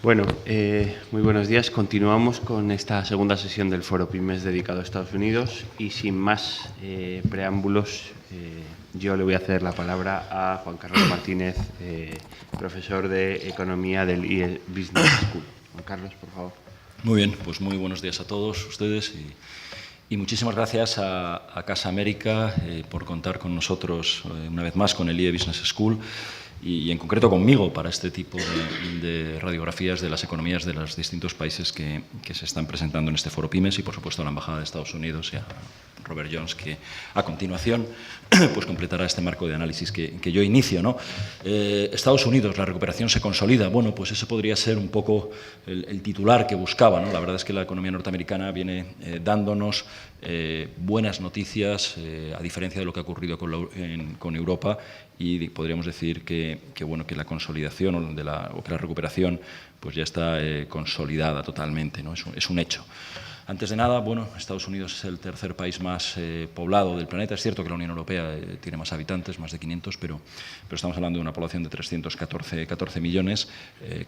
Bueno, muy buenos días. Continuamos con esta segunda sesión del Foro Pymes dedicado a Estados Unidos y sin más preámbulos, yo le voy a ceder la palabra a Juan Carlos Martínez, profesor de Economía del IE Business School. Juan Carlos, por favor. Muy bien, pues muy buenos días a todos ustedes y muchísimas gracias a Casa América por contar con nosotros una vez más con el IE Business School y en concreto conmigo para este tipo de radiografías de las economías de los distintos países que se están presentando en este Foro Pymes y por supuesto a la Embajada de Estados Unidos y a Robert Jones, que a continuación pues completará este marco de análisis que yo inicio, ¿no? Estados Unidos, la recuperación se consolida. Bueno, pues ese podría ser un poco el titular que buscaba, ¿no? La verdad es que la economía norteamericana viene dándonos buenas noticias, a diferencia de lo que ha ocurrido con Europa, y podríamos decir que la consolidación o que la recuperación pues ya está consolidada totalmente, ¿no? Es un hecho. Antes de nada, bueno, Estados Unidos es el tercer país más poblado del planeta. Es cierto que la Unión Europea tiene más habitantes, más de 500, pero estamos hablando de una población de 314 millones,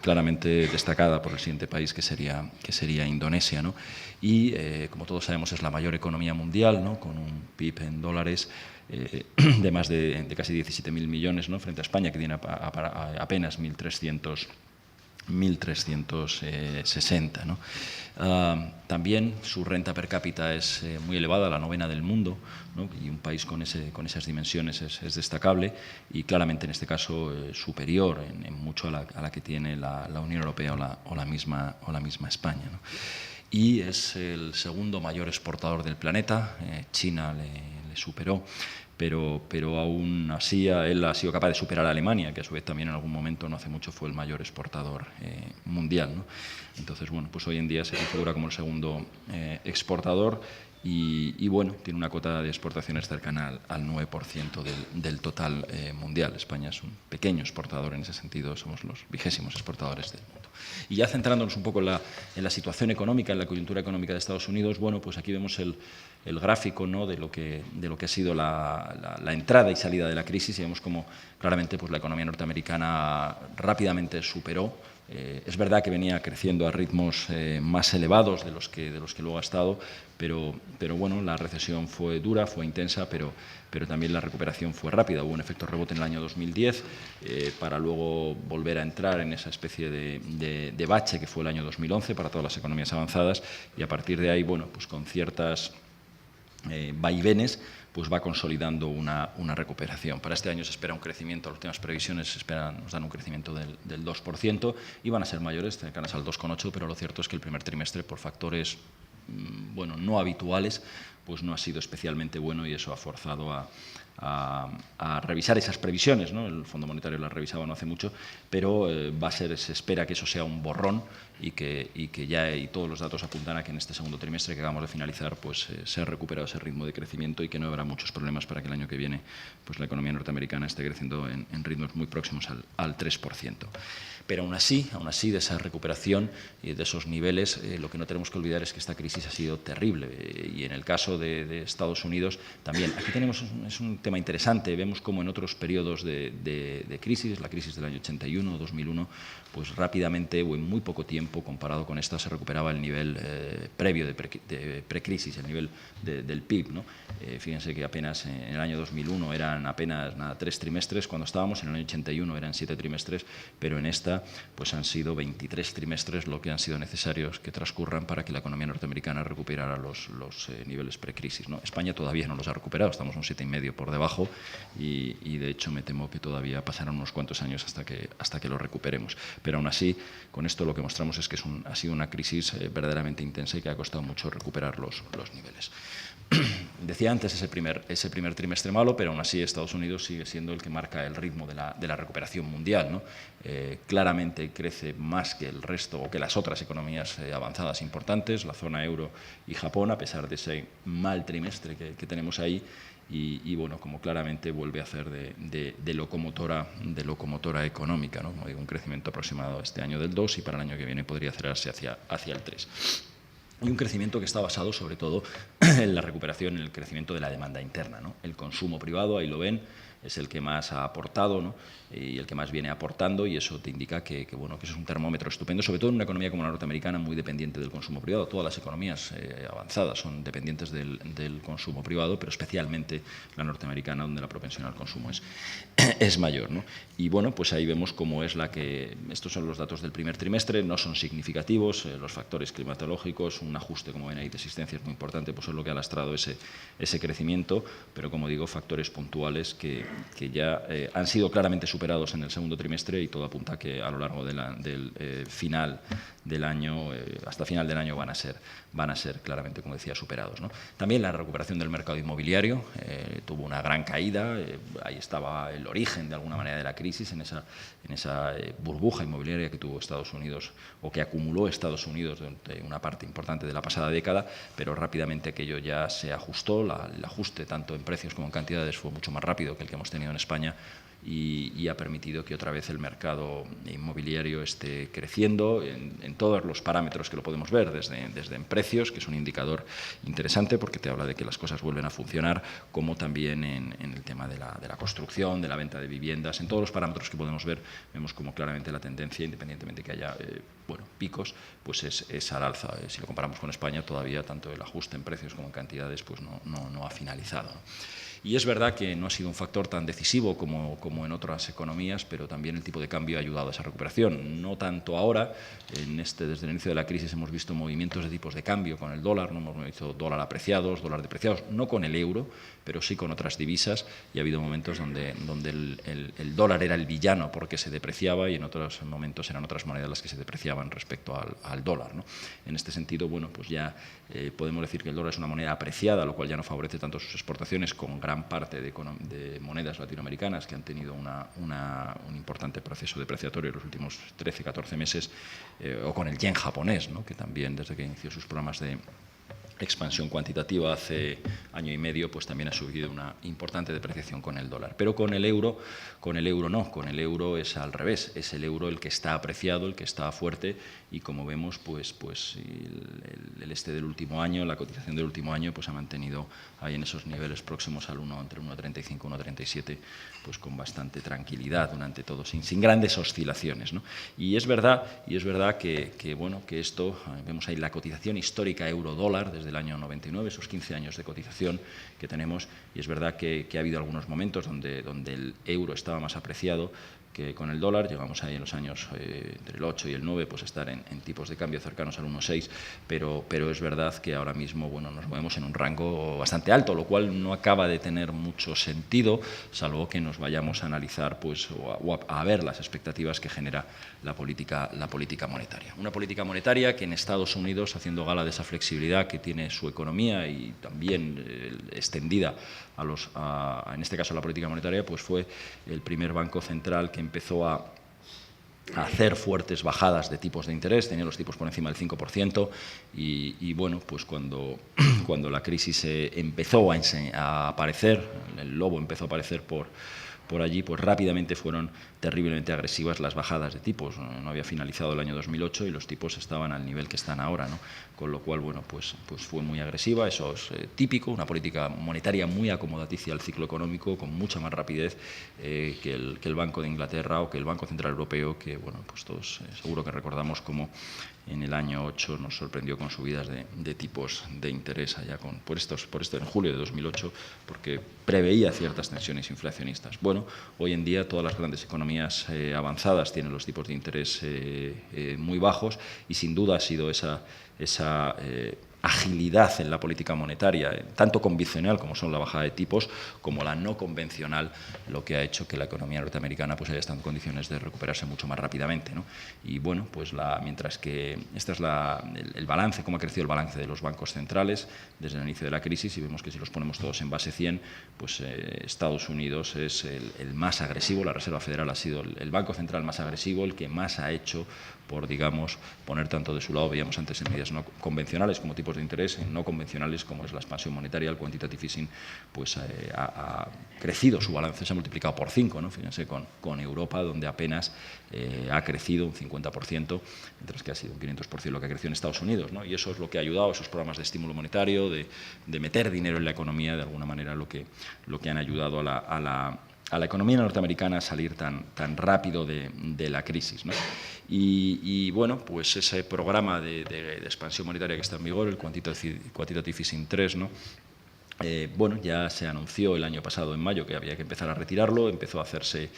claramente destacada por el siguiente país, que sería Indonesia, ¿no? Y, como todos sabemos, es la mayor economía mundial, ¿no? Con un PIB en dólares de más de casi 17.000 millones, ¿no? Frente a España, que tiene apenas 1.360, ¿no? También su renta per cápita es muy elevada, la novena del mundo, ¿no? Y un país con esas dimensiones es destacable y claramente en este caso superior en mucho a la que tiene la Unión Europea o la misma España, ¿no? Y es el segundo mayor exportador del planeta. China le superó. Pero aún así él ha sido capaz de superar a Alemania, que a su vez también en algún momento, no hace mucho, fue el mayor exportador mundial, ¿no? Entonces, bueno, pues hoy en día se configura como el segundo exportador y bueno, tiene una cota de exportaciones cercana al 9% del total mundial. España es un pequeño exportador en ese sentido, somos los 20º exportadores del mundo. Y ya centrándonos un poco en la situación económica, en la coyuntura económica de Estados Unidos, bueno, pues aquí vemos el gráfico, ¿no? de lo que ha sido la entrada y salida de la crisis y vemos cómo claramente pues, la economía norteamericana rápidamente superó. Es verdad que venía creciendo a ritmos más elevados de los que luego ha estado, pero bueno, la recesión fue dura, fue intensa, pero también la recuperación fue rápida. Hubo un efecto rebote en el año 2010 para luego volver a entrar en esa especie de bache que fue el año 2011 para todas las economías avanzadas y a partir de ahí, bueno, pues con ciertas vaivenes, pues va consolidando una recuperación. Para este año se espera un crecimiento, las últimas previsiones nos dan un crecimiento del 2% y van a ser mayores, cercanas al 2,8%, pero lo cierto es que el primer trimestre, por factores bueno, no habituales, pues no ha sido especialmente bueno y eso ha forzado a revisar esas previsiones, ¿no? El Fondo Monetario las revisaba no hace mucho, pero se espera que eso sea un borrón y que ya todos los datos apuntan a que en este segundo trimestre que acabamos de finalizar pues se ha recuperado ese ritmo de crecimiento y que no habrá muchos problemas para que el año que viene pues la economía norteamericana esté creciendo en ritmos muy próximos al 3%. Pero aún así de esa recuperación y de esos niveles, lo que no tenemos que olvidar es que esta crisis ha sido terrible y en el caso de Estados Unidos también. Aquí es un tema interesante, vemos como en otros periodos de crisis, la crisis del año 81 o 2001, pues rápidamente o en muy poco tiempo comparado con esta se recuperaba el nivel previo de precrisis, el nivel del PIB, ¿no? Fíjense que apenas en el año 2001 eran apenas 3 trimestres cuando estábamos, en el año 81 eran 7 trimestres, pero en esta pues han sido 23 trimestres lo que han sido necesarios que transcurran para que la economía norteamericana recuperara los niveles precrisis, ¿no? España todavía no los ha recuperado, estamos un 7,5 por debajo y de hecho me temo que todavía pasarán unos cuantos años hasta que lo recuperemos. Pero aún así, con esto lo que mostramos es que ha sido una crisis verdaderamente intensa y que ha costado mucho recuperar los niveles. Decía antes ese primer trimestre malo, pero aún así Estados Unidos sigue siendo el que marca el ritmo de la recuperación mundial, ¿no? Claramente crece más que el resto o que las otras economías avanzadas importantes, la zona euro y Japón, a pesar de ese mal trimestre que tenemos ahí. Y bueno, como claramente vuelve a hacer de locomotora económica, ¿no? Un crecimiento aproximado este año del 2 y para el año que viene podría acelerarse hacia el 3. Y un crecimiento que está basado sobre todo en la recuperación, en el crecimiento de la demanda interna, ¿no? El consumo privado, ahí lo ven, es el que más ha aportado, ¿no? Y el que más viene aportando, y eso te indica que eso es un termómetro estupendo, sobre todo en una economía como la norteamericana, muy dependiente del consumo privado. Todas las economías avanzadas son dependientes del consumo privado, pero especialmente la norteamericana, donde la propensión al consumo es mayor, ¿no? Y bueno, pues ahí vemos cómo es estos son los datos del primer trimestre, no son significativos, los factores climatológicos, un ajuste, como ven ahí, de existencia es muy importante, pues es lo que ha lastrado ese crecimiento, pero como digo, factores puntuales que ya han sido claramente superados en el segundo trimestre, y todo apunta a que a lo largo del final del año, hasta final del año, van a ser claramente, como decía, superados, ¿no? También la recuperación del mercado inmobiliario tuvo una gran caída, ahí estaba el origen de alguna manera de la crisis, en esa burbuja inmobiliaria que tuvo Estados Unidos, o que acumuló Estados Unidos durante una parte importante de la pasada década, pero rápidamente aquello ya se ajustó, el ajuste tanto en precios como en cantidades fue mucho más rápido que el que hemos tenido en España, y ha permitido que otra vez el mercado inmobiliario esté creciendo en todos los parámetros que lo podemos ver, desde en precios, que es un indicador interesante porque te habla de que las cosas vuelven a funcionar, como también en el tema de la construcción, de la venta de viviendas. En todos los parámetros que podemos ver, vemos como claramente la tendencia, independientemente que haya picos, pues es al alza. Si lo comparamos con España, todavía tanto el ajuste en precios como en cantidades pues no ha finalizado, ¿no? Y es verdad que no ha sido un factor tan decisivo como en otras economías, pero también el tipo de cambio ha ayudado a esa recuperación. No tanto ahora, desde el inicio de la crisis hemos visto movimientos de tipos de cambio con el dólar, no hemos visto dólar apreciados, dólar depreciados, no con el euro, pero sí con otras divisas, y ha habido momentos donde el dólar era el villano porque se depreciaba, y en otros momentos eran otras monedas las que se depreciaban respecto al dólar, ¿no? En este sentido, bueno, pues ya podemos decir que el dólar es una moneda apreciada, lo cual ya no favorece tanto sus exportaciones, con gran parte de monedas latinoamericanas que han tenido un importante proceso depreciatorio en los últimos 13-14 meses, o con el yen japonés, ¿no? Que también, desde que inició sus programas de expansión cuantitativa hace año y medio, pues también ha sufrido una importante depreciación con el dólar. Pero con el euro no, con el euro es al revés, es el euro el que está apreciado, el que está fuerte, y como vemos, pues el del último año, la cotización del último año, pues ha mantenido ahí en esos niveles próximos al 1, entre 1,35 y 1,37, pues con bastante tranquilidad durante todo, sin grandes oscilaciones, ¿no? Y es verdad que esto, vemos ahí la cotización histórica euro-dólar desde el año 99, esos 15 años de cotización que tenemos, y es verdad que ha habido algunos momentos donde el euro estaba más apreciado que con el dólar. Llegamos ahí en los años entre el 8 y el 9 pues a estar en tipos de cambio cercanos al 1,6, pero es verdad que ahora mismo nos movemos en un rango bastante alto, lo cual no acaba de tener mucho sentido, salvo que nos vayamos a analizar o a ver las expectativas que genera la política monetaria. Una política monetaria que en Estados Unidos, haciendo gala de esa flexibilidad que tiene su economía y también extendida en este caso la política monetaria, pues fue el primer banco central que empezó a hacer fuertes bajadas de tipos de interés, tenía los tipos por encima del 5%, y bueno, pues cuando la crisis empezó a aparecer, el lobo empezó a aparecer por allí, pues rápidamente fueron terriblemente agresivas las bajadas de tipos. No había finalizado el año 2008 y los tipos estaban al nivel que están ahora, ¿no? Con lo cual, bueno, pues fue muy agresiva. Eso es típico, una política monetaria muy acomodaticia al ciclo económico, con mucha más rapidez que el Banco de Inglaterra o que el Banco Central Europeo, que, bueno, pues todos seguro que recordamos cómo en el año 8 nos sorprendió con subidas de tipos de interés allá por esto en julio de 2008, porque preveía ciertas tensiones inflacionistas. Bueno, hoy en día todas las grandes economías avanzadas tienen los tipos de interés muy bajos, y sin duda ha sido esa agilidad en la política monetaria, tanto convencional como son la bajada de tipos, como la no convencional, lo que ha hecho que la economía norteamericana pues haya estado en condiciones de recuperarse mucho más rápidamente, ¿no? Y bueno, pues mientras que este es el balance, cómo ha crecido el balance de los bancos centrales desde el inicio de la crisis, y vemos que si los ponemos todos en base 100, pues Estados Unidos es el más agresivo, la Reserva Federal ha sido el banco central más agresivo, el que más ha hecho por, digamos, poner tanto de su lado, veíamos antes en medidas no convencionales como tipos de interés, en no convencionales como es la expansión monetaria, el quantitative easing, pues ha crecido su balance, se ha multiplicado por 5, ¿no? Fíjense con Europa, donde apenas ha crecido un 50%, mientras que ha sido un 500% lo que ha crecido en Estados Unidos, ¿no? Y eso es lo que ha ayudado, esos programas de estímulo monetario, de meter dinero en la economía, de alguna manera lo que han ayudado a la economía norteamericana a salir tan rápido de la crisis, ¿no? Y bueno, pues ese programa de expansión monetaria que está en vigor, el Quantitative Easing 3, ¿no? Bueno, ya se anunció el año pasado, en mayo, que había que empezar a retirarlo, empezó a hacerse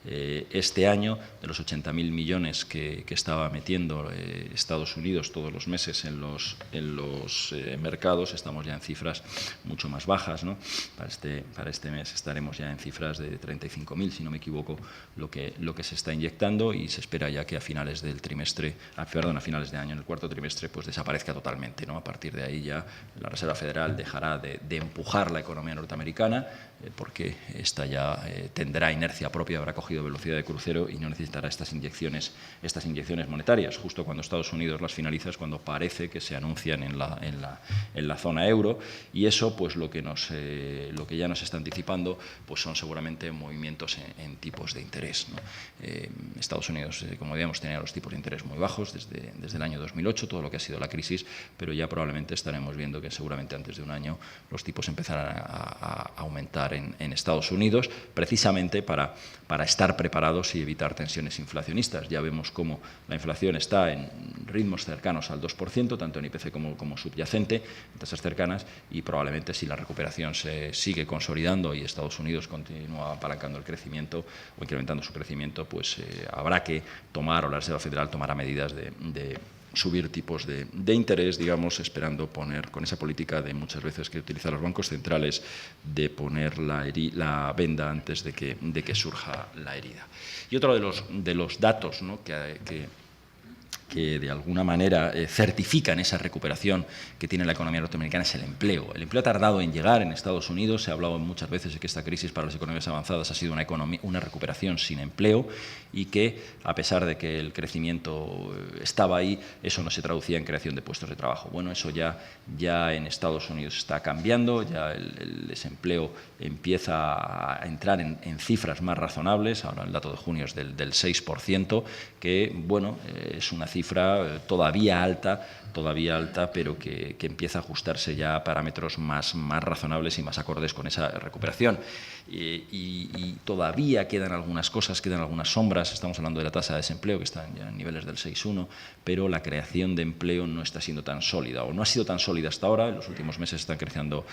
este año. De los 80.000 millones que estaba metiendo Estados Unidos todos los meses en los mercados, estamos ya en cifras mucho más bajas, ¿no? Para este mes estaremos ya en cifras de 35.000, si no me equivoco, lo que se está inyectando, y se espera ya que a finales del trimestre, a finales de año, en el cuarto trimestre, pues desaparezca totalmente, ¿no? A partir de ahí ya la Reserva Federal dejará de empujar la economía norteamericana, porque esta ya tendrá inercia propia, habrá cogido velocidad de crucero y no necesitará estas inyecciones monetarias. Justo cuando Estados Unidos las finaliza es cuando parece que se anuncian en la zona euro, y eso, pues lo que ya nos está anticipando, pues son seguramente movimientos en tipos de interés, ¿no? Estados Unidos, como digamos, tenía los tipos de interés muy bajos desde el año 2008, todo lo que ha sido la crisis, pero ya probablemente estaremos viendo que seguramente antes de un año los tipos empezarán a aumentar en Estados Unidos, precisamente para estar preparados y evitar tensiones inflacionistas. Ya vemos cómo la inflación está en ritmos cercanos al 2%, tanto en IPC como subyacente, en tasas cercanas, y probablemente si la recuperación se sigue consolidando y Estados Unidos continúa apalancando el crecimiento o incrementando su crecimiento, pues habrá que tomar, o la Reserva Federal tomará medidas de subir tipos de interés, digamos, esperando poner, con esa política de muchas veces que utilizan los bancos centrales, de poner la venda antes de que surja la herida. Y otro de los datos, ¿no?, que de alguna manera certifican esa recuperación que tiene la economía norteamericana es el empleo. El empleo ha tardado en llegar en Estados Unidos. Se ha hablado muchas veces de que esta crisis para las economías avanzadas ha sido una recuperación sin empleo, y que, a pesar de que el crecimiento estaba ahí, eso no se traducía en creación de puestos de trabajo. Bueno, eso ya en Estados Unidos está cambiando, ya el desempleo empieza a entrar en cifras más razonables. Ahora el dato de junio es del 6%, que, bueno, es una cifra todavía alta, pero que empieza a ajustarse ya a parámetros más razonables y más acordes con esa recuperación. Y todavía quedan algunas cosas, quedan algunas sombras. Estamos hablando de la tasa de desempleo, que está ya en niveles del 6,1, pero la creación de empleo no está siendo tan sólida, o no ha sido tan sólida hasta ahora. En los últimos meses están creciendo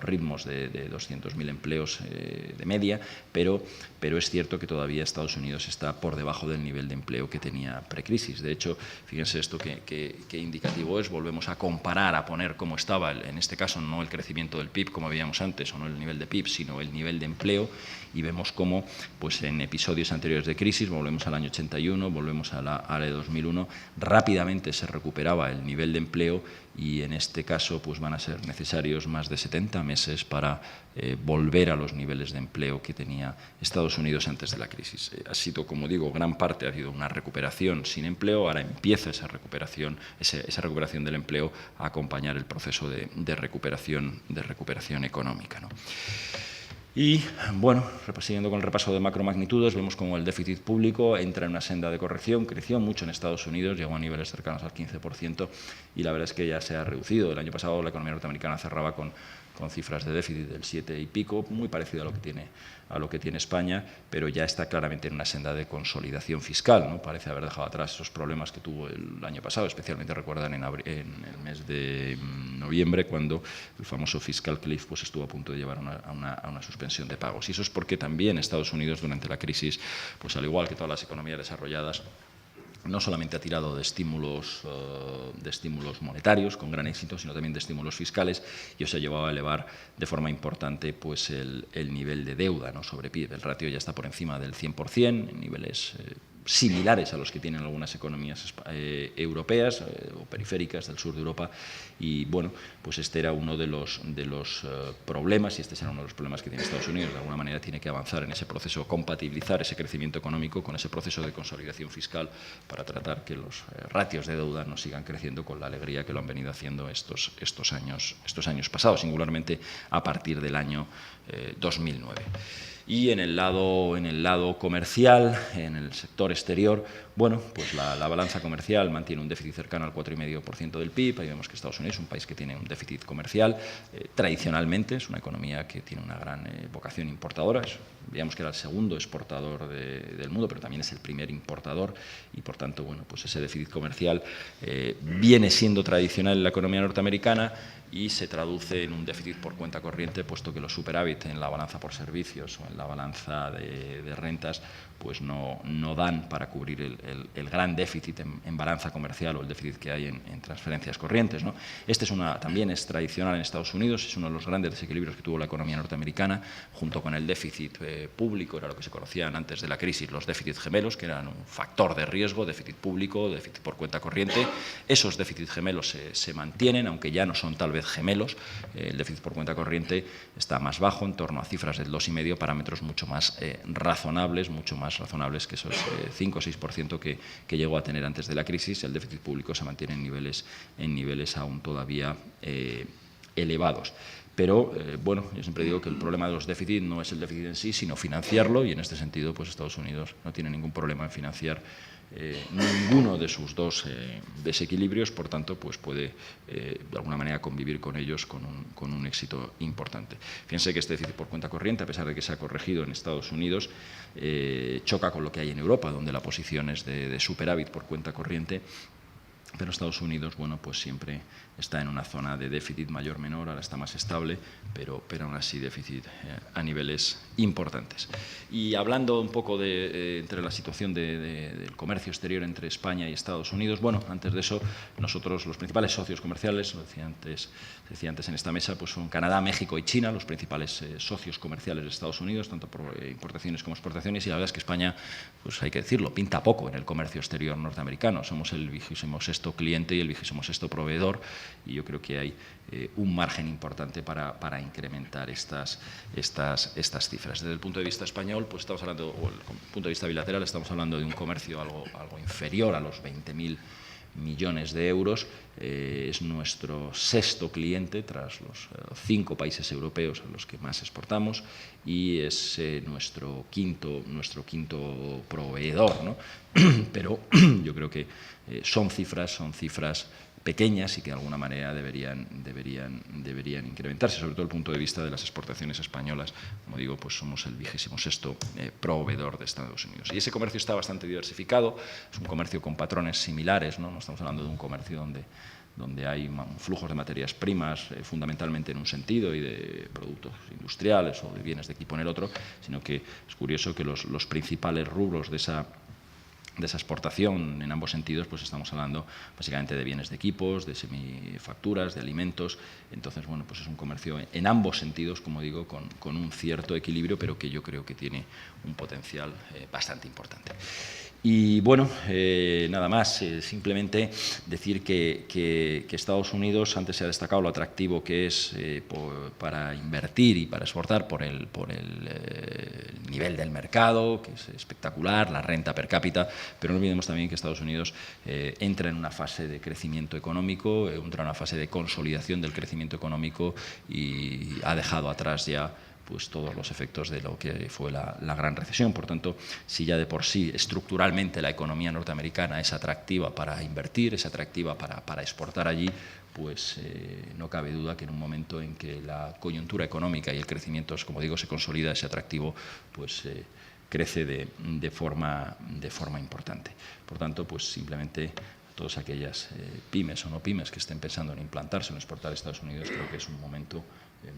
ritmos de 200.000 empleos de media, pero es cierto que todavía Estados Unidos está por debajo del nivel de empleo que tenía precrisis. De hecho, fíjense esto que indicativo es. Volvemos a comparar, a poner cómo estaba, en este caso, no el crecimiento del PIB como veíamos antes, o no el nivel de PIB, sino el nivel de empleo, y vemos cómo, pues, en episodios anteriores de crisis, volvemos al año 81, volvemos a la de 2001, rápidamente se recuperaba el nivel de empleo, y en este caso, pues, van a ser necesarios más de 70 meses para volver a los niveles de empleo que tenía Estados Unidos antes de la crisis. Ha sido, como digo, gran parte ha sido una recuperación sin empleo. Ahora empieza esa recuperación del empleo a acompañar el proceso de recuperación económica, ¿no? Y, bueno, siguiendo con el repaso de macromagnitudes, vemos como el déficit público entra en una senda de corrección. Creció mucho en Estados Unidos, llegó a niveles cercanos al 15%, y la verdad es que ya se ha reducido. El año pasado la economía norteamericana cerraba con cifras de déficit del 7 y pico, muy parecido a lo que tiene España, pero ya está claramente en una senda de consolidación fiscal, ¿no? Parece haber dejado atrás esos problemas que tuvo el año pasado, especialmente, recuerdan, en el mes de noviembre, cuando el famoso fiscal cliff, pues, estuvo a punto de llevar a una suspensión de pagos. Y eso es porque también Estados Unidos, durante la crisis, pues, al igual que todas las economías desarrolladas, no solamente ha tirado de estímulos monetarios con gran éxito, sino también de estímulos fiscales, y eso ha llevado a elevar de forma importante, pues, el nivel de deuda, ¿no?, sobre PIB. El ratio ya está por encima del 100%, en niveles similares a los que tienen algunas economías europeas o periféricas del sur de Europa. Y, bueno, pues este era uno de los problemas, y este será uno de los problemas que tiene Estados Unidos. De alguna manera tiene que avanzar en ese proceso, compatibilizar ese crecimiento económico con ese proceso de consolidación fiscal, para tratar que los ratios de deuda no sigan creciendo con la alegría que lo han venido haciendo estos años pasados, singularmente a partir del año 2009. Y en el lado comercial, en el sector exterior, bueno, pues la balanza comercial mantiene un déficit cercano al 4,5% del PIB. Ahí vemos que Estados Unidos es un país que tiene un déficit comercial. Tradicionalmente es una economía que tiene una gran vocación importadora. Digamos que era el segundo exportador del mundo, pero también es el primer importador y, por tanto, bueno, pues ese déficit comercial viene siendo tradicional en la economía norteamericana y se traduce en un déficit por cuenta corriente, puesto que los superávit en la balanza por servicios o en la balanza de rentas pues no dan para cubrir el gran déficit en balanza comercial o el déficit que hay en transferencias corrientes, ¿no? Este también es tradicional en Estados Unidos, es uno de los grandes desequilibrios que tuvo la economía norteamericana, junto con el déficit público, era lo que se conocían antes de la crisis, los déficits gemelos, que eran un factor de riesgo, déficit público, déficit por cuenta corriente. Esos déficits gemelos se mantienen, aunque ya no son tal vez gemelos. El déficit por cuenta corriente está más bajo, en torno a cifras del 2,5, parámetros mucho más razonables que esos 5 o 6% que llegó a tener antes de la crisis. El déficit público se mantiene en niveles aún todavía elevados. Pero, bueno, yo siempre digo que el problema de los déficits no es el déficit en sí, sino financiarlo, y en este sentido, pues Estados Unidos no tiene ningún problema en financiar ninguno de sus dos desequilibrios, por tanto, pues puede de alguna manera convivir con ellos con un éxito importante. Fíjense que este déficit por cuenta corriente, a pesar de que se ha corregido en Estados Unidos, choca con lo que hay en Europa, donde la posición es de superávit por cuenta corriente. Pero Estados Unidos, bueno, pues siempre está en una zona de déficit mayor o menor, ahora está más estable, pero aún así déficit a niveles importantes. Y hablando un poco entre la situación del comercio exterior entre España y Estados Unidos, bueno, antes de eso, nosotros, los principales socios comerciales, lo decía antes en esta mesa, pues son Canadá, México y China, los principales socios comerciales de Estados Unidos, tanto por importaciones como exportaciones, y la verdad es que España, pues hay que decirlo, pinta poco en el comercio exterior norteamericano. Somos el 26º cliente y el 26º proveedor, y yo creo que hay un margen importante para incrementar estas cifras. Desde el punto de vista español, pues estamos hablando, o el punto de vista bilateral, estamos hablando de un comercio algo inferior a los 20.000 millones de euros. Es nuestro sexto cliente tras los 5 países europeos a los que más exportamos, y es nuestro quinto proveedor, ¿no? Pero yo creo que son cifras pequeñas y que de alguna manera deberían incrementarse, sobre todo desde el punto de vista de las exportaciones españolas. Como digo, pues somos el 26º proveedor de Estados Unidos. Y ese comercio está bastante diversificado, es un comercio con patrones similares, ¿no? No estamos hablando de un comercio donde hay flujos de materias primas fundamentalmente en un sentido y de productos industriales o de bienes de equipo en el otro, sino que es curioso que los principales rubros de esa exportación en ambos sentidos, pues estamos hablando básicamente de bienes de equipos, de semifacturas, de alimentos. Entonces, bueno, pues es un comercio en ambos sentidos, como digo, con un cierto equilibrio, pero que yo creo que tiene un potencial bastante importante. Y bueno, nada más, simplemente decir que Estados Unidos, antes se ha destacado lo atractivo que es para invertir y para exportar por el nivel del mercado, que es espectacular, la renta per cápita, pero no olvidemos también que Estados Unidos entra en una fase de crecimiento económico, entra en una fase de consolidación del crecimiento económico y ha dejado atrás ya pues todos los efectos de lo que fue la gran recesión. Por tanto, si ya de por sí estructuralmente la economía norteamericana es atractiva para invertir, es atractiva para exportar allí, pues no cabe duda que en un momento en que la coyuntura económica y el crecimiento, como digo, se consolida, ese atractivo pues crece de forma importante. Por tanto, pues simplemente todas aquellas pymes o no pymes que estén pensando en implantarse o en exportar a Estados Unidos, creo que es un momento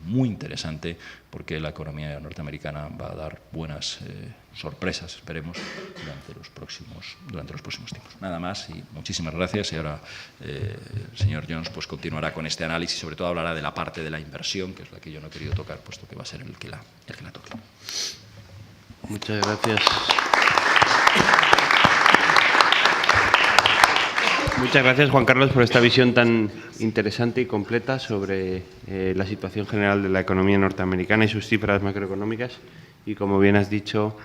muy interesante, porque la economía norteamericana va a dar buenas sorpresas, esperemos, durante los próximos tiempos. Nada más y muchísimas gracias. Y ahora el señor Jones pues continuará con este análisis, sobre todo hablará de la parte de la inversión, que es la que yo no he querido tocar, puesto que va a ser el que la toque. Muchas gracias. Muchas gracias, Juan Carlos, por esta visión tan interesante y completa sobre la situación general de la economía norteamericana y sus cifras macroeconómicas. Y como bien has dicho,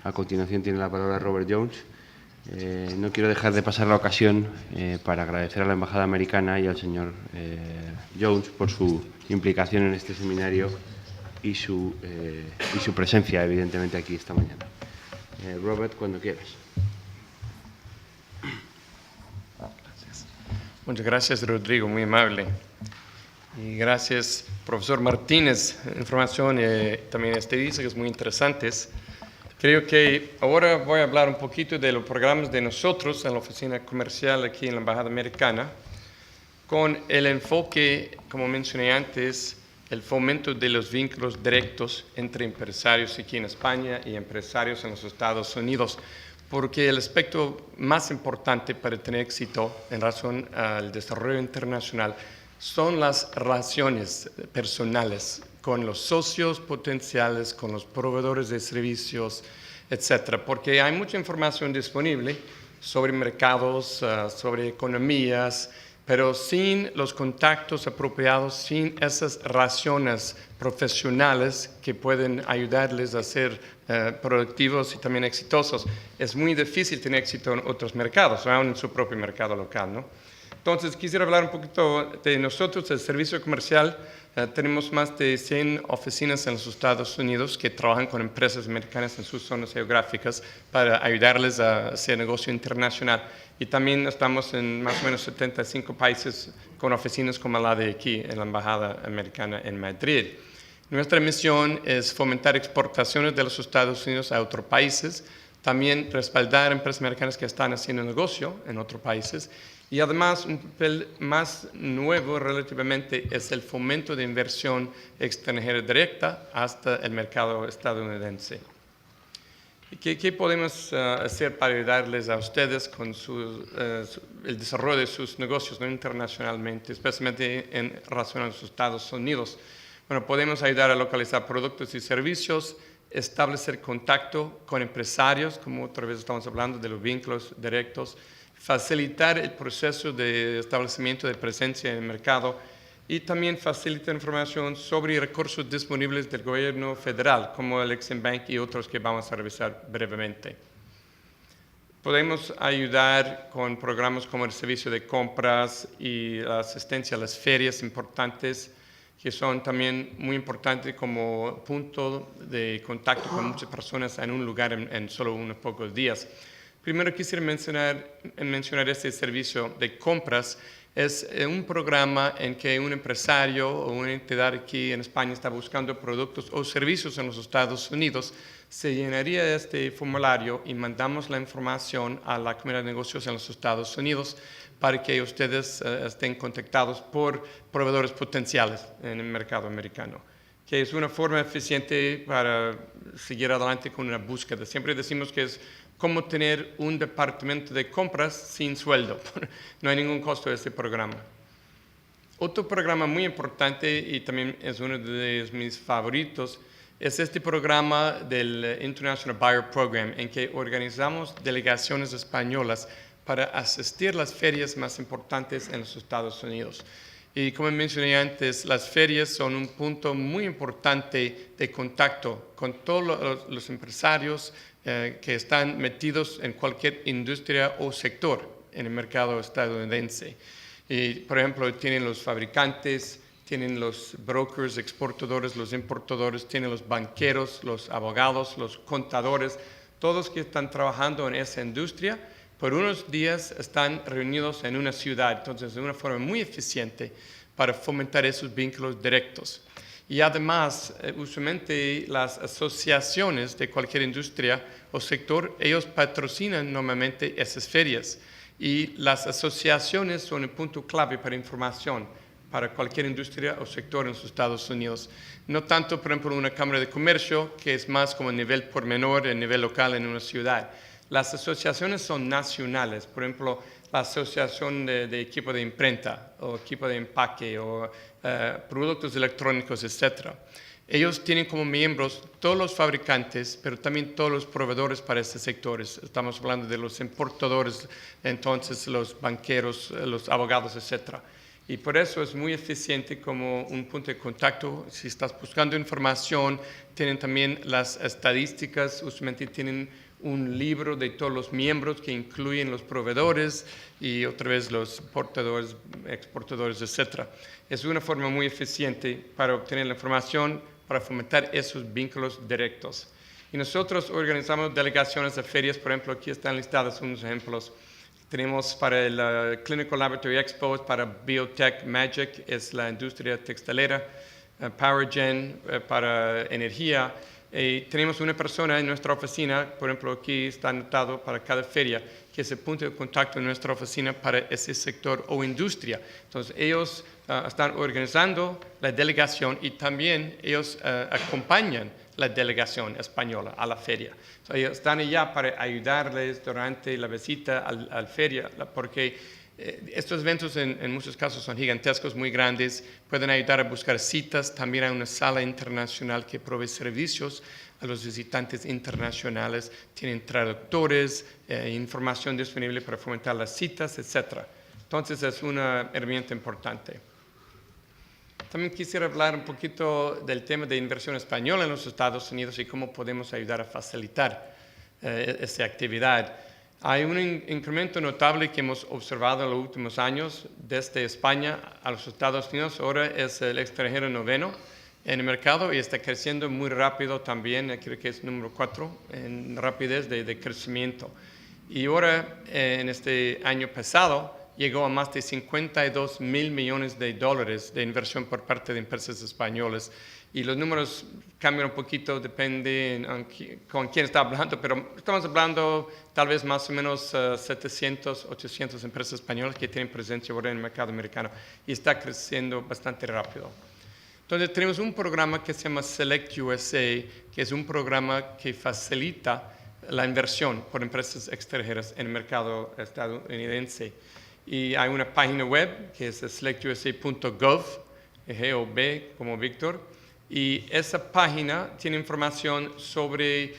a continuación tiene la palabra Robert Jones. No quiero dejar de pasar la ocasión para agradecer a la Embajada Americana y al señor Jones por su implicación en este seminario y su presencia, evidentemente, aquí esta mañana. Robert, cuando quieras. Muchas gracias, Rodrigo, muy amable. Y gracias, profesor Martínez, información y también estadísticas muy interesantes. Creo que ahora voy a hablar un poquito de los programas de nosotros en la oficina comercial aquí en la Embajada Americana, con el enfoque, como mencioné antes, el fomento de los vínculos directos entre empresarios aquí en España y empresarios en los Estados Unidos, porque el aspecto más importante para tener éxito en relación al desarrollo internacional son las relaciones personales con los socios potenciales, con los proveedores de servicios, etcétera, porque hay mucha información disponible sobre mercados, sobre economías, pero sin los contactos apropiados, sin esas relaciones profesionales que pueden ayudarles a ser productivos y también exitosos, es muy difícil tener éxito en otros mercados, aún en su propio mercado local, ¿no? Entonces, quisiera hablar un poquito de nosotros, el servicio comercial. Tenemos más de 100 oficinas en los Estados Unidos que trabajan con empresas americanas en sus zonas geográficas para ayudarles a hacer negocio internacional. Y también estamos en más o menos 75 países con oficinas como la de aquí, en la Embajada Americana en Madrid. Nuestra misión es fomentar exportaciones de los Estados Unidos a otros países, también respaldar empresas americanas que están haciendo negocio en otros países. Y además, un papel más nuevo relativamente es el fomento de inversión extranjera directa hasta el mercado estadounidense. ¿Qué podemos hacer para ayudarles a ustedes con el desarrollo de sus negocios, ¿no?, internacionalmente, especialmente en relación a los Estados Unidos? Bueno, podemos ayudar a localizar productos y servicios, establecer contacto con empresarios, como otra vez estamos hablando de los vínculos directos, facilitar el proceso de establecimiento de presencia en el mercado y también facilitar información sobre recursos disponibles del gobierno federal, como el Exim Bank y otros que vamos a revisar brevemente. Podemos ayudar con programas como el servicio de compras y la asistencia a las ferias importantes, que son también muy importantes como punto de contacto con muchas personas en un lugar en solo unos pocos días. Primero quisiera mencionar este servicio de compras. Es un programa en que un empresario o una entidad aquí en España está buscando productos o servicios en los Estados Unidos. Se llenaría este formulario y mandamos la información a la Cámara de Negocios en los Estados Unidos para que ustedes estén contactados por proveedores potenciales en el mercado americano, que es una forma eficiente para seguir adelante con una búsqueda. Siempre decimos que es como tener un departamento de compras sin sueldo. No hay ningún costo de este programa. Otro programa muy importante y también es uno de mis favoritos es este programa del International Buyer Program, en que organizamos delegaciones españolas para asistir a las ferias más importantes en los Estados Unidos. Y como mencioné antes, las ferias son un punto muy importante de contacto con todos los empresarios que están metidos en cualquier industria o sector en el mercado estadounidense. Y, por ejemplo, tienen los fabricantes, tienen los brokers, exportadores, los importadores, tienen los banqueros, los abogados, los contadores, todos que están trabajando en esa industria. Por unos días están reunidos en una ciudad, entonces de una forma muy eficiente para fomentar esos vínculos directos. Y además, usualmente las asociaciones de cualquier industria o sector, ellos patrocinan normalmente esas ferias. Y las asociaciones son el punto clave para información para cualquier industria o sector en los Estados Unidos. No tanto, por ejemplo, una cámara de comercio, que es más como a nivel pormenor, a nivel local en una ciudad. Las asociaciones son nacionales, por ejemplo, la asociación de equipo de imprenta o equipo de empaque o productos electrónicos, etc. Ellos tienen como miembros todos los fabricantes, pero también todos los proveedores para estos sectores. Estamos hablando de los importadores, entonces los banqueros, los abogados, etc. Y por eso es muy eficiente como un punto de contacto. Si estás buscando información, tienen también las estadísticas, usualmente tienen un libro de todos los miembros que incluyen los proveedores y otra vez los importadores, exportadores, etc. Es una forma muy eficiente para obtener la información, para fomentar esos vínculos directos. Y nosotros organizamos delegaciones de ferias, por ejemplo, aquí están listados unos ejemplos. Tenemos para el Clinical Laboratory Expo, para Biotech Magic, es la industria textilera, PowerGen para energía. Tenemos una persona en nuestra oficina, por ejemplo, aquí está anotado para cada feria, que es el punto de contacto en nuestra oficina para ese sector o industria. Entonces, ellos están organizando la delegación y también ellos acompañan la delegación española a la feria. Entonces, ellos están allá para ayudarles durante la visita a la feria, porque estos eventos en muchos casos son gigantescos, muy grandes, pueden ayudar a buscar citas. También hay una sala internacional que provee servicios a los visitantes internacionales, tienen traductores, información disponible para fomentar las citas, etc. Entonces es una herramienta importante. También quisiera hablar un poquito del tema de inversión española en los Estados Unidos y cómo podemos ayudar a facilitar esa actividad. Hay un incremento notable que hemos observado en los últimos años desde España a los Estados Unidos. Ahora es el extranjero noveno en el mercado y está creciendo muy rápido también. Creo que es número 4 en rapidez de crecimiento. Y ahora, en este año pasado, llegó a más de 52 mil millones de dólares de inversión por parte de empresas españolas. Y los números cambian un poquito, depende con quién está hablando, pero estamos hablando tal vez más o menos 700, 800 empresas españolas que tienen presencia ahora en el mercado americano y está creciendo bastante rápido. Entonces tenemos un programa que se llama Select USA, que es un programa que facilita la inversión por empresas extranjeras en el mercado estadounidense. Y hay una página web que es selectusa.gov, G-O-V como Víctor. Y esa página tiene información sobre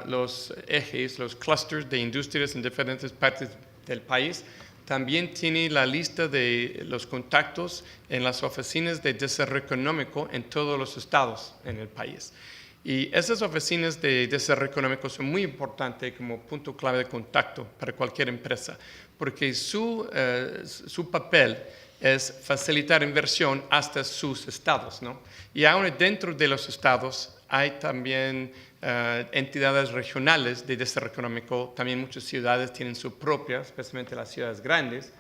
los ejes, los clusters de industrias en diferentes partes del país. También tiene la lista de los contactos en las oficinas de desarrollo económico en todos los estados en el país. Y esas oficinas de desarrollo económico son muy importantes como punto clave de contacto para cualquier empresa, porque su papel es facilitar inversión hasta sus estados, ¿no? Y aún dentro de los estados hay también entidades regionales de desarrollo económico. También muchas ciudades tienen su propia, especialmente las ciudades grandes,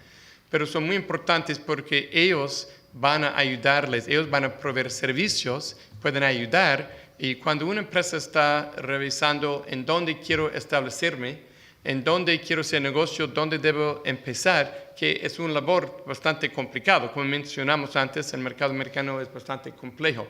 pero son muy importantes porque ellos van a ayudarles, ellos van a proveer servicios, pueden ayudar. Y cuando una empresa está revisando en dónde quiero establecerme, en dónde quiero hacer negocio, dónde debo empezar, que es un labor bastante complicado. Como mencionamos antes, el mercado americano es bastante complejo.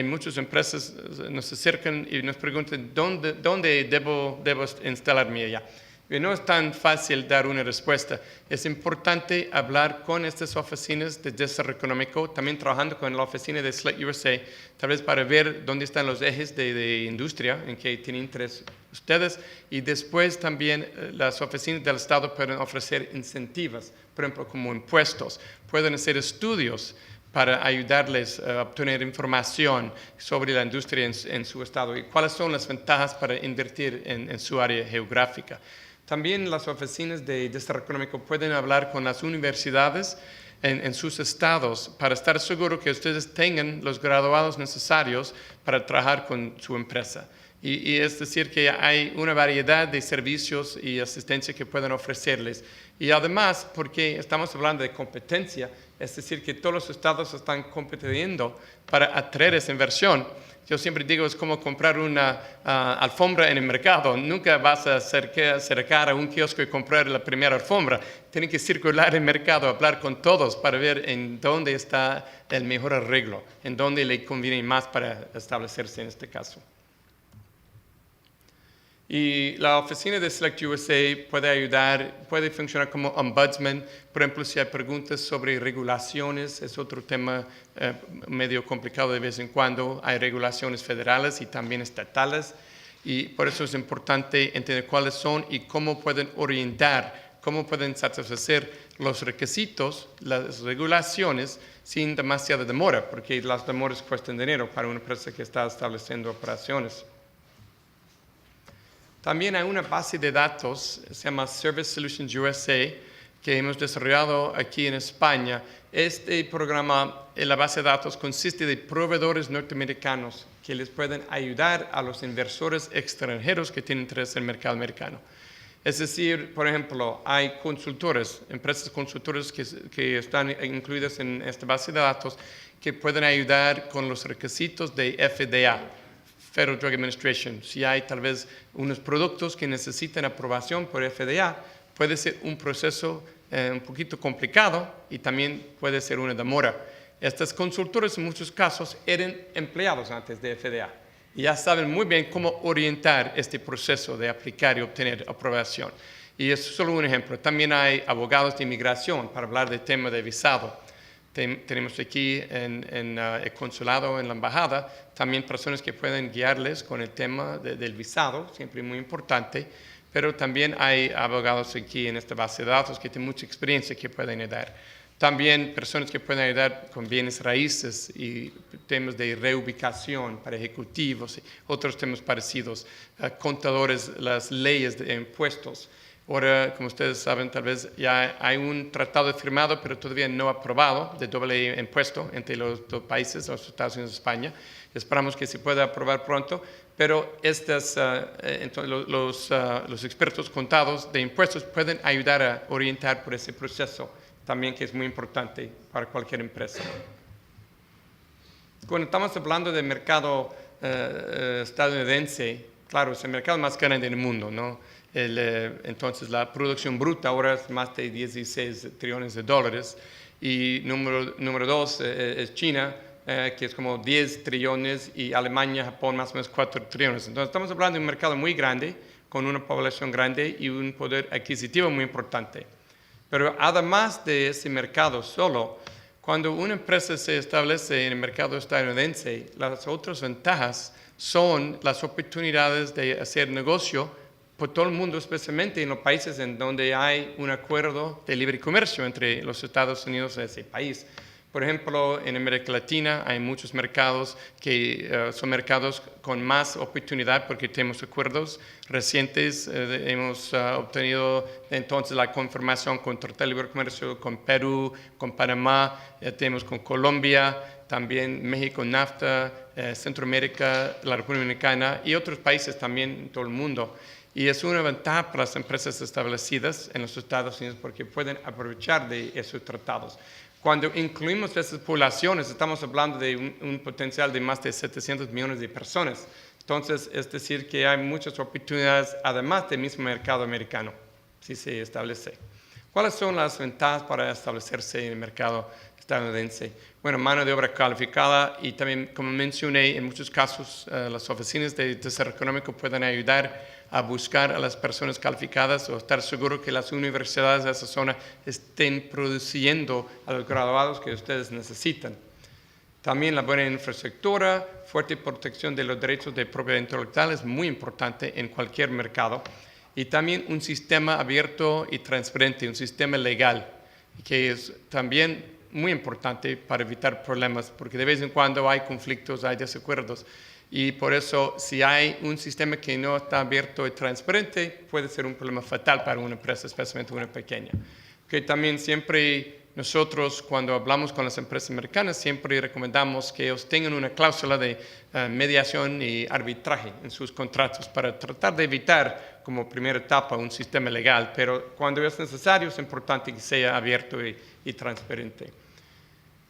Muchas empresas nos acercan y nos preguntan dónde debo instalarme allá. Y no es tan fácil dar una respuesta. Es importante hablar con estas oficinas de desarrollo económico, también trabajando con la oficina de Select USA, tal vez para ver dónde están los ejes de industria en que tienen interés ustedes. Y después también las oficinas del Estado pueden ofrecer incentivos, por ejemplo, como impuestos. Pueden hacer estudios para ayudarles a obtener información sobre la industria en su estado y cuáles son las ventajas para invertir en su área geográfica. También las oficinas de desarrollo económico pueden hablar con las universidades en sus estados para estar seguro que ustedes tengan los graduados necesarios para trabajar con su empresa. Y es decir, que hay una variedad de servicios y asistencia que pueden ofrecerles. Y además, porque estamos hablando de competencia, es decir, que todos los estados están compitiendo para atraer esa inversión. Yo siempre digo, es como comprar una alfombra en el mercado. Nunca vas a acercar a un kiosco y comprar la primera alfombra. Tienen que circular el mercado, hablar con todos para ver en dónde está el mejor arreglo, en dónde le conviene más para establecerse en este caso. Y la oficina de Select USA puede ayudar, puede funcionar como ombudsman. Por ejemplo, si hay preguntas sobre regulaciones, es otro tema medio complicado de vez en cuando. Hay regulaciones federales y también estatales. Y por eso es importante entender cuáles son y cómo pueden orientar, cómo pueden satisfacer los requisitos, las regulaciones, sin demasiada demora, porque las demoras cuestan dinero para una empresa que está estableciendo operaciones. También hay una base de datos, se llama Service Solutions USA, que hemos desarrollado aquí en España. Este programa, en la base de datos, consiste de proveedores norteamericanos que les pueden ayudar a los inversores extranjeros que tienen interés en el mercado americano. Es decir, por ejemplo, hay consultores, empresas consultoras que están incluidas en esta base de datos que pueden ayudar con los requisitos de FDA, Federal Drug Administration. Si hay tal vez unos productos que necesitan aprobación por FDA, puede ser un proceso un poquito complicado y también puede ser una demora. Estas consultoras en muchos casos eran empleados antes de FDA y ya saben muy bien cómo orientar este proceso de aplicar y obtener aprobación. Y es solo un ejemplo. También hay abogados de inmigración para hablar del tema de visado. Tenemos aquí en el consulado, en la embajada, también personas que pueden guiarles con el tema del visado, siempre muy importante, pero también hay abogados aquí en esta base de datos que tienen mucha experiencia que pueden ayudar. También personas que pueden ayudar con bienes raíces y temas de reubicación para ejecutivos y otros temas parecidos, contadores, las leyes de impuestos. Ahora, como ustedes saben, tal vez ya hay un tratado firmado, pero todavía no aprobado, de doble impuesto entre los dos países, los Estados Unidos y España. Esperamos que se pueda aprobar pronto, pero los expertos contados de impuestos pueden ayudar a orientar por ese proceso, también que es muy importante para cualquier empresa. Cuando estamos hablando del mercado estadounidense, claro, es el mercado más grande del mundo, ¿no? Entonces la producción bruta ahora es más de 16 trillones de dólares y número dos es China, que es como 10 trillones y Alemania, Japón más o menos 4 trillones. Entonces estamos hablando de un mercado muy grande, con una población grande y un poder adquisitivo muy importante. Pero además de ese mercado solo, cuando una empresa se establece en el mercado estadounidense, las otras ventajas son las oportunidades de hacer negocio por todo el mundo, especialmente en los países en donde hay un acuerdo de libre comercio entre los Estados Unidos y ese país. Por ejemplo, en América Latina hay muchos mercados que son mercados con más oportunidad porque tenemos acuerdos recientes. Hemos obtenido entonces la confirmación con Tratado de Libre Comercio con Perú, con Panamá, tenemos con Colombia, también México, NAFTA, Centroamérica, la República Dominicana y otros países también en todo el mundo. Y es una ventaja para las empresas establecidas en los Estados Unidos porque pueden aprovechar de esos tratados. Cuando incluimos esas poblaciones, estamos hablando de un potencial de más de 700 millones de personas. Entonces, es decir, que hay muchas oportunidades, además del mismo mercado americano, si se establece. ¿Cuáles son las ventajas para establecerse en el mercado estadounidense? Bueno, mano de obra calificada y también, como mencioné, en muchos casos las oficinas de desarrollo económico pueden ayudar a buscar a las personas calificadas o estar seguro que las universidades de esa zona estén produciendo a los graduados que ustedes necesitan. También la buena infraestructura, fuerte protección de los derechos de propiedad intelectual es muy importante en cualquier mercado. Y también un sistema abierto y transparente, un sistema legal, que es también muy importante para evitar problemas, porque de vez en cuando hay conflictos, hay desacuerdos. Y por eso, si hay un sistema que no está abierto y transparente, puede ser un problema fatal para una empresa, especialmente una pequeña. Que también siempre nosotros, cuando hablamos con las empresas americanas, siempre recomendamos que ellos tengan una cláusula de mediación y arbitraje en sus contratos para tratar de evitar, como primera etapa, un sistema legal. Pero cuando es necesario, es importante que sea abierto y transparente.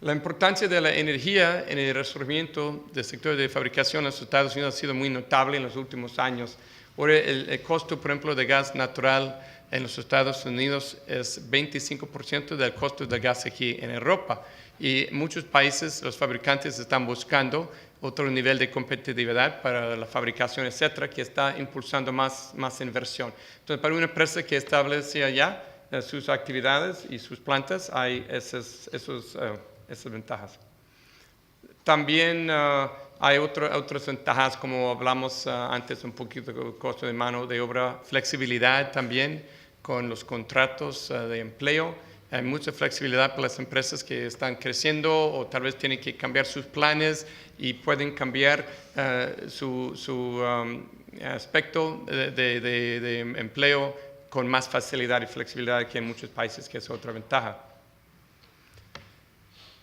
La importancia de la energía en el resurgimiento del sector de fabricación en los Estados Unidos ha sido muy notable en los últimos años. Ahora el costo, por ejemplo, de gas natural en los Estados Unidos es 25% del costo de gas aquí en Europa. Y muchos países, los fabricantes están buscando otro nivel de competitividad para la fabricación, etcétera, que está impulsando más inversión. Entonces, para una empresa que establece allá sus actividades y sus plantas, hay esas ventajas. También hay otras ventajas, como hablamos antes, un poquito de costo de mano de obra, flexibilidad también con los contratos de empleo. Hay mucha flexibilidad para las empresas que están creciendo o tal vez tienen que cambiar sus planes y pueden cambiar su aspecto de empleo con más facilidad y flexibilidad que en muchos países, que es otra ventaja.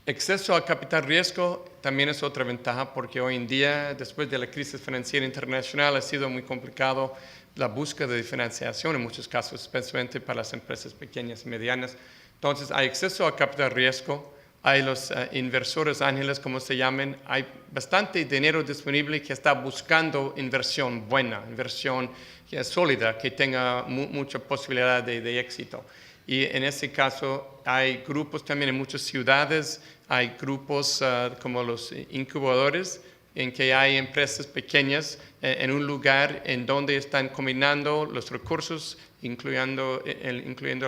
Exceso a capital riesgo también es otra ventaja porque hoy en día, después de la crisis financiera internacional, ha sido muy complicado la búsqueda de financiación en muchos casos, especialmente para las empresas pequeñas y medianas. Entonces, hay exceso a capital riesgo, hay los inversores ángeles, como se llaman, hay bastante dinero disponible que está buscando inversión buena, inversión que es sólida, que tenga mucha posibilidad de éxito. Y en ese caso hay grupos también en muchas ciudades, hay grupos como los incubadores, en que hay empresas pequeñas en un lugar en donde están combinando los recursos, incluyendo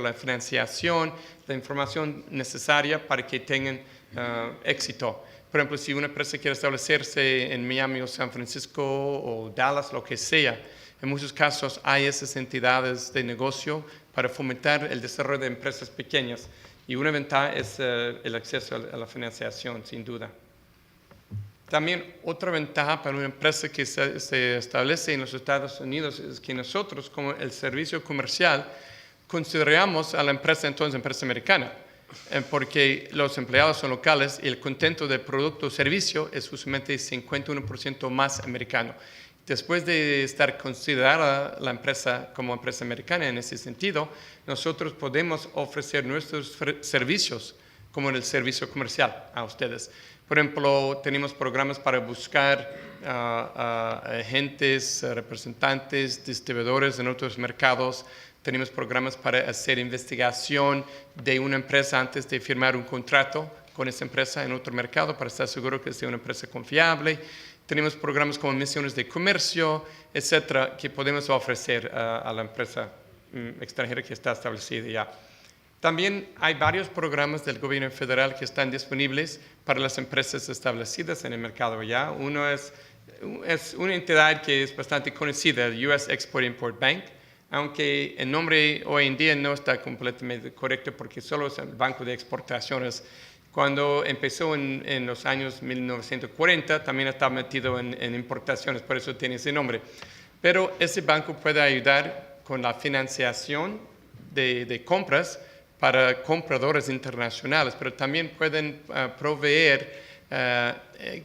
la financiación, la información necesaria para que tengan éxito. Por ejemplo, si una empresa quiere establecerse en Miami o San Francisco o Dallas, lo que sea, en muchos casos hay esas entidades de negocio para fomentar el desarrollo de empresas pequeñas. Y una ventaja es el acceso a la financiación, sin duda. También otra ventaja para una empresa que se establece en los Estados Unidos es que nosotros, como el servicio comercial, consideramos a la empresa entonces empresa americana, porque los empleados son locales y el contenido del producto o servicio es usualmente 51% más americano. Después de estar considerada la empresa como empresa americana en ese sentido, nosotros podemos ofrecer nuestros servicios como en el servicio comercial a ustedes. Por ejemplo, tenemos programas para buscar agentes, representantes, distribuidores en otros mercados. Tenemos programas para hacer investigación de una empresa antes de firmar un contrato con esa empresa en otro mercado para estar seguro que sea una empresa confiable. Tenemos programas como misiones de comercio, etcétera, que podemos ofrecer a la empresa extranjera que está establecida ya. También hay varios programas del gobierno federal que están disponibles para las empresas establecidas en el mercado ya. Uno es una entidad que es bastante conocida, el US Export-Import Bank, aunque el nombre hoy en día no está completamente correcto porque solo es el banco de exportaciones. Cuando empezó en los años 1940, también estaba metido en importaciones, por eso tiene ese nombre. Pero ese banco puede ayudar con la financiación de compras para compradores internacionales, pero también pueden proveer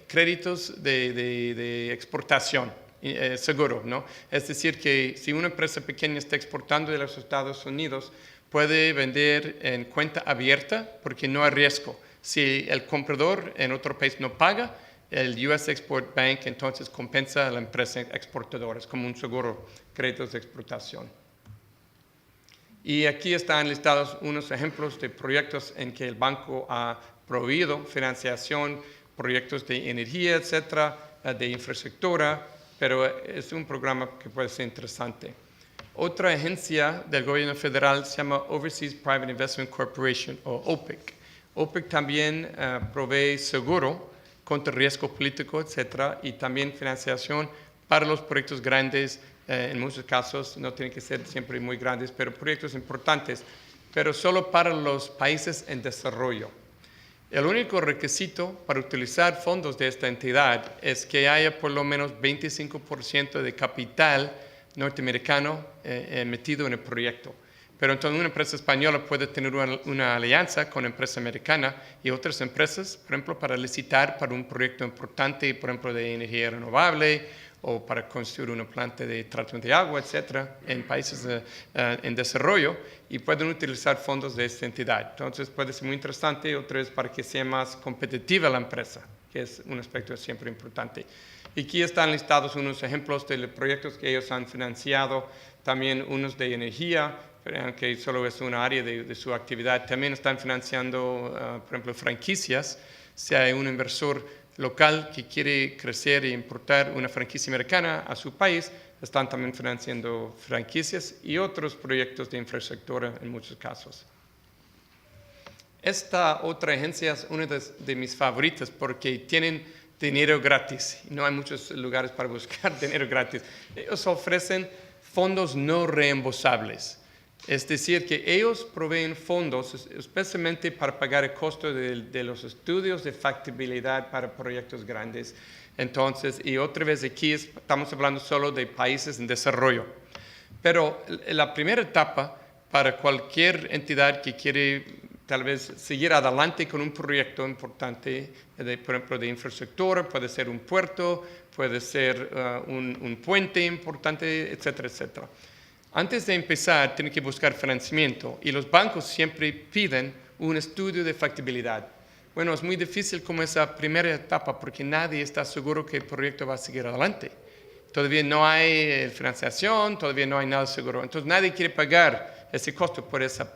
créditos de exportación, seguro, ¿no? Es decir, que si una empresa pequeña está exportando de los Estados Unidos, puede vender en cuenta abierta porque no hay riesgo. Si el comprador en otro país no paga, el US Export Bank entonces compensa a la empresa exportadora, es como un seguro, créditos de exportación. Y aquí están listados unos ejemplos de proyectos en que el banco ha proveído financiación, proyectos de energía, etcétera, de infraestructura, pero es un programa que puede ser interesante. Otra agencia del gobierno federal se llama Overseas Private Investment Corporation, o OPIC. OPIC también provee seguro contra riesgo político, etcétera, y también financiación para los proyectos grandes. En muchos casos no tienen que ser siempre muy grandes, pero proyectos importantes, pero solo para los países en desarrollo. El único requisito para utilizar fondos de esta entidad es que haya por lo menos 25% de capital norteamericano metido en el proyecto. Pero entonces una empresa española puede tener una alianza con una empresa americana y otras empresas, por ejemplo, para licitar para un proyecto importante, por ejemplo, de energía renovable o para construir una planta de tratamiento de agua, etcétera, en países en desarrollo, y pueden utilizar fondos de esta entidad. Entonces puede ser muy interesante, otra vez, para que sea más competitiva la empresa, que es un aspecto siempre importante. Y aquí están listados unos ejemplos de los proyectos que ellos han financiado, también unos de energía, que solo es una área de su actividad. También están financiando, por ejemplo, franquicias. Si hay un inversor local que quiere crecer e importar una franquicia americana a su país, están también financiando franquicias y otros proyectos de infraestructura en muchos casos. Esta otra agencia es una de mis favoritas porque tienen dinero gratis. No hay muchos lugares para buscar dinero gratis. Ellos ofrecen fondos no reembolsables. Es decir, que ellos proveen fondos especialmente para pagar el costo de los estudios de factibilidad para proyectos grandes. Entonces, y otra vez aquí estamos hablando solo de países en desarrollo. Pero la primera etapa para cualquier entidad que quiere tal vez seguir adelante con un proyecto importante, por ejemplo, de infraestructura, puede ser un puerto, puede ser un puente importante, etcétera, etcétera. Antes de empezar, tienen que buscar financiamiento y los bancos siempre piden un estudio de factibilidad. Bueno, es muy difícil como esa primera etapa porque nadie está seguro que el proyecto va a seguir adelante. Todavía no hay financiación, todavía no hay nada seguro. Entonces nadie quiere pagar ese costo por esa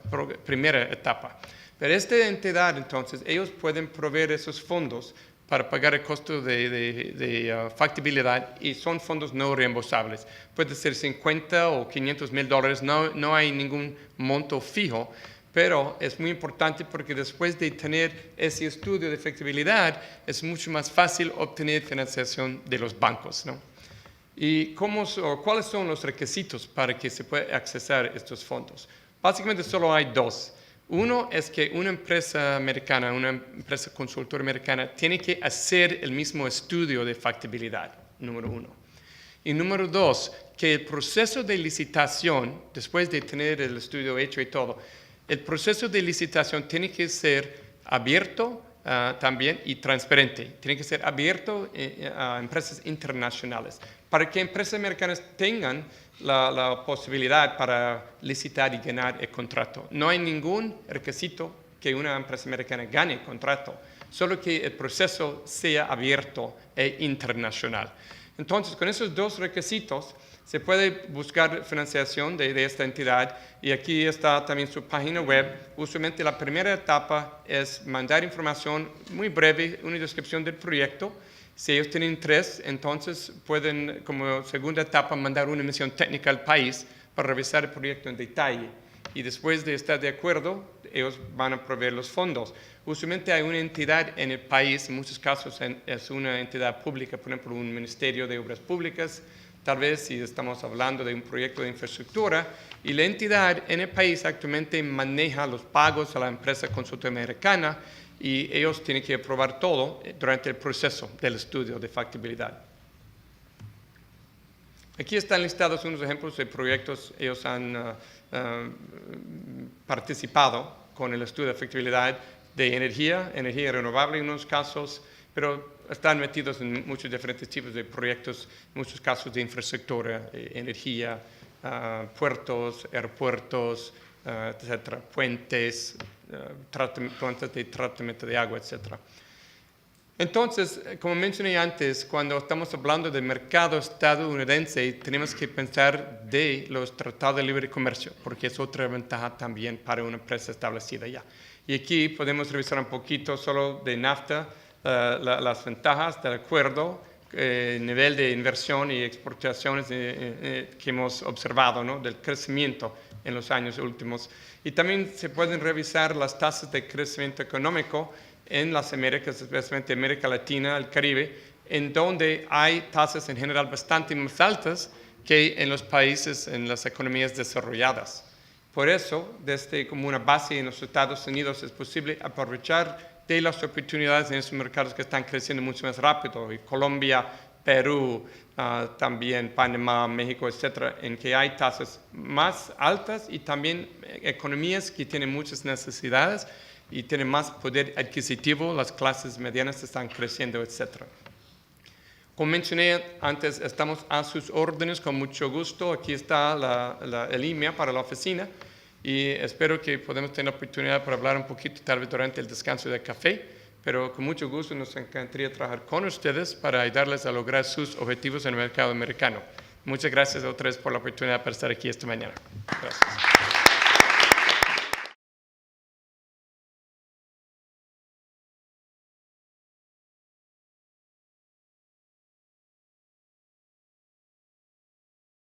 primera etapa. Pero esta entidad, entonces, ellos pueden proveer esos fondos para pagar el costo de factibilidad y son fondos no reembolsables. Puede ser 50 o 500 mil dólares, no hay ningún monto fijo, pero es muy importante porque después de tener ese estudio de factibilidad es mucho más fácil obtener financiación de los bancos, ¿no? ¿Y cuáles son los requisitos para que se pueda accesar a estos fondos? Básicamente solo hay dos. Uno es que una empresa americana, una empresa consultora americana, tiene que hacer el mismo estudio de factibilidad, número uno. Y número dos, que el proceso de licitación, después de tener el estudio hecho y todo, el proceso de licitación tiene que ser abierto también y transparente. Tiene que ser abierto a empresas internacionales para que empresas americanas tengan la posibilidad para licitar y ganar el contrato. No hay ningún requisito que una empresa americana gane el contrato, solo que el proceso sea abierto e internacional. Entonces, con esos dos requisitos, se puede buscar financiación de esta entidad y aquí está también su página web. Usualmente la primera etapa es mandar información muy breve, una descripción del proyecto. Si ellos tienen interés, entonces pueden, como segunda etapa, mandar una misión técnica al país para revisar el proyecto en detalle. Y después de estar de acuerdo, ellos van a proveer los fondos. Usualmente hay una entidad en el país, en muchos casos es una entidad pública, por ejemplo, un ministerio de obras públicas, tal vez si estamos hablando de un proyecto de infraestructura, y la entidad en el país actualmente maneja los pagos a la empresa consultora americana y ellos tienen que aprobar todo durante el proceso del estudio de factibilidad. Aquí están listados unos ejemplos de proyectos. Ellos han participado con el estudio de factibilidad de energía renovable en unos casos, pero están metidos en muchos diferentes tipos de proyectos, en muchos casos de infraestructura, energía, puertos, aeropuertos, etcétera, puentes, plantas de tratamiento de agua, etcétera. Entonces, como mencioné antes, cuando estamos hablando del mercado estadounidense, tenemos que pensar de los tratados de libre comercio, porque es otra ventaja también para una empresa establecida ya. Y aquí podemos revisar un poquito solo de NAFTA, las ventajas del acuerdo, nivel de inversión y exportaciones que hemos observado, ¿no? Del crecimiento en los años últimos. Y también se pueden revisar las tasas de crecimiento económico en las Américas, especialmente América Latina, el Caribe, en donde hay tasas en general bastante más altas que en los países, en las economías desarrolladas. Por eso, desde como una base en los Estados Unidos es posible aprovechar de las oportunidades en esos mercados que están creciendo mucho más rápido, y Colombia, Perú, también Panamá, México, etcétera, en que hay tasas más altas y también economías que tienen muchas necesidades y tienen más poder adquisitivo, las clases medianas están creciendo, etcétera. Como mencioné antes, estamos a sus órdenes con mucho gusto. Aquí está el email para la oficina y espero que podamos tener la oportunidad para hablar un poquito tal vez durante el descanso del café, pero con mucho gusto nos encantaría trabajar con ustedes para ayudarles a lograr sus objetivos en el mercado americano. Muchas gracias otra vez por la oportunidad para estar aquí esta mañana. Gracias.